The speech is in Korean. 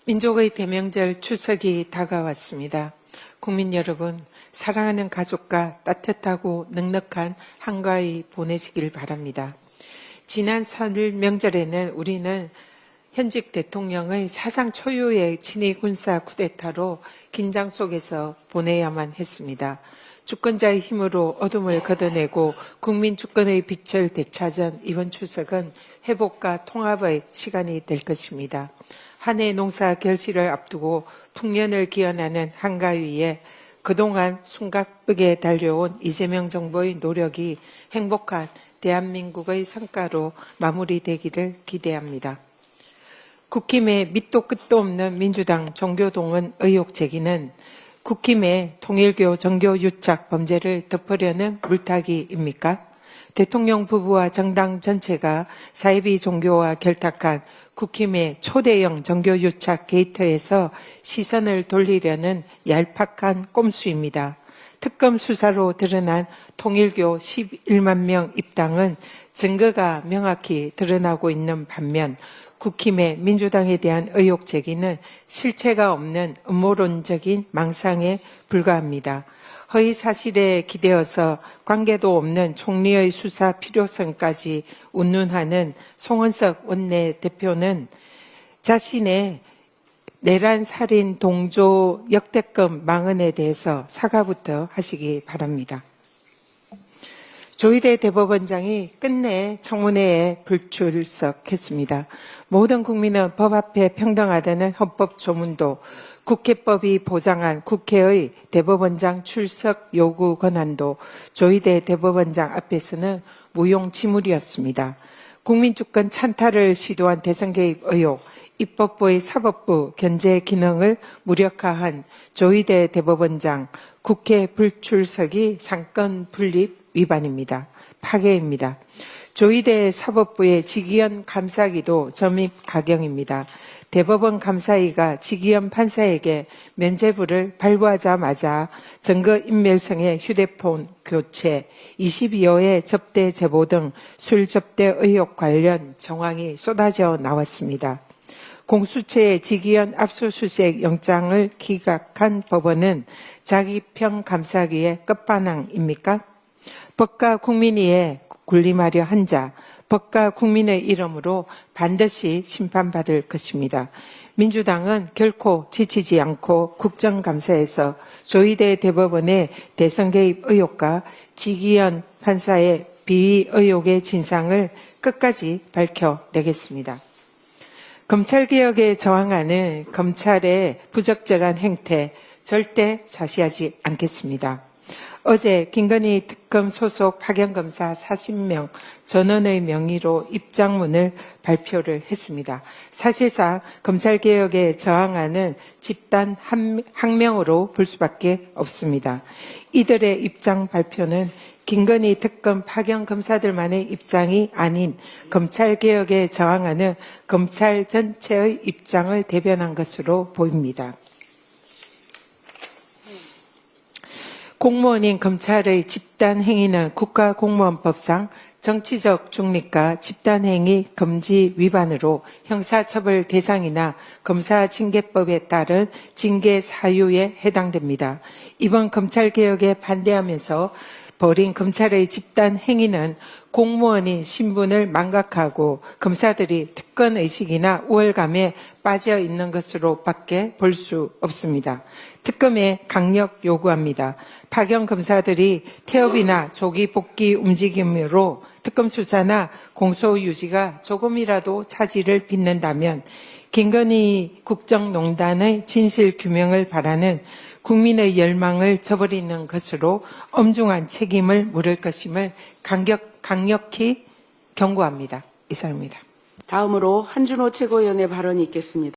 민족의 대명절 추석이 다가왔습니다. 국민 여러분, 사랑하는 가족과 따뜻하고 넉넉한 한가위 보내시길 바랍니다. 지난 설 명절에는 우리는 현직 대통령의 사상 초유의 친위 군사 쿠데타로 긴장 속에서 보내야만 했습니다. 주권자의 힘으로 어둠을 걷어내고 국민 주권의 빛을 되찾은 이번 추석은 회복과 통합의 시간이 될 것입니다. 한 해 농사 결실을 앞두고 풍년을 기원하는 한가위에 그동안 숨가쁘게 달려온 이재명 정부의 노력이 행복한 대한민국의 성과로 마무리되기를 기대합니다. 국힘의 밑도 끝도 없는 민주당 종교동원 의혹 제기는 국힘의 통일교 정교 유착 범죄를 덮으려는 물타기입니까? 대통령 부부와 정당 전체가 사이비 종교와 결탁한 국힘의 초대형 정교 유착 게이트에서 시선을 돌리려는 얄팍한 꼼수입니다. 특검 수사로 드러난 통일교 11만 명 입당은 증거가 명확히 드러나고 있는 반면 국힘의 민주당에 대한 의혹 제기는 실체가 없는 음모론적인 망상에 불과합니다. 허위 사실에 기대어서 관계도 없는 총리의 수사 필요성까지 운운하는 송원석 원내대표는 자신의 내란 살인 동조 역대급 망언에 대해서 사과부터 하시기 바랍니다. 조희대 대법원장이 끝내 청문회에 불출석했습니다. 모든 국민은 법 앞에 평등하다는 헌법 조문도 국회법이 보장한 국회의 대법원장 출석 요구 권한도 조희대 대법원장 앞에서는 무용지물이었습니다. 국민주권 찬탈을 시도한 대선 개입 의혹, 입법부의 사법부 견제 기능을 무력화한 조희대 대법원장 국회 불출석이 상권 분립 위반입니다. 파괴입니다. 조희대 사법부의 지기현 감사기도 점입 가경입니다. 대법원 감사위가 지기현 판사에게 면죄부를 발부하자마자 증거인멸성의 휴대폰 교체, 22호의 접대 제보 등 술 접대 의혹 관련 정황이 쏟아져 나왔습니다. 공수처의 지기현 압수수색 영장을 기각한 법원은 자기평 감사기의 끝판왕입니까? 법과 국민위에 군림하려 한 자, 법과 국민의 이름으로 반드시 심판받을 것입니다. 민주당은 결코 지치지 않고 국정감사에서 조희대 대법원의 대선 개입 의혹과 지기현 판사의 비위 의혹의 진상을 끝까지 밝혀내겠습니다. 검찰개혁에 저항하는 검찰의 부적절한 행태 절대 자시하지 않겠습니다. 어제 김건희 특검 소속 파견검사 40명 전원의 명의로 입장문을 발표를 했습니다. 사실상 검찰개혁에 저항하는 집단 항명으로 볼 수밖에 없습니다. 이들의 입장 발표는 김건희 특검 파견검사들만의 입장이 아닌 검찰개혁에 저항하는 검찰 전체의 입장을 대변한 것으로 보입니다. 공무원인 검찰의 집단행위는 국가공무원법상 정치적 중립과 집단행위 금지 위반으로 형사처벌 대상이나 검사징계법에 따른 징계 사유에 해당됩니다. 이번 검찰개혁에 반대하면서 벌인 검찰의 집단행위는 공무원인 신분을 망각하고 검사들이 특권의식이나 우월감에 빠져 있는 것으로 밖에 볼 수 없습니다. 특검에 강력 요구합니다. 파견 검사들이 태업이나 조기 복귀 움직임으로 특검 수사나 공소 유지가 조금이라도 차질을 빚는다면 김건희 국정농단의 진실 규명을 바라는 국민의 열망을 저버리는 것으로 엄중한 책임을 물을 것임을 강력히 경고합니다. 이상입니다. 다음으로 한준호 최고위원의 발언이 있겠습니다.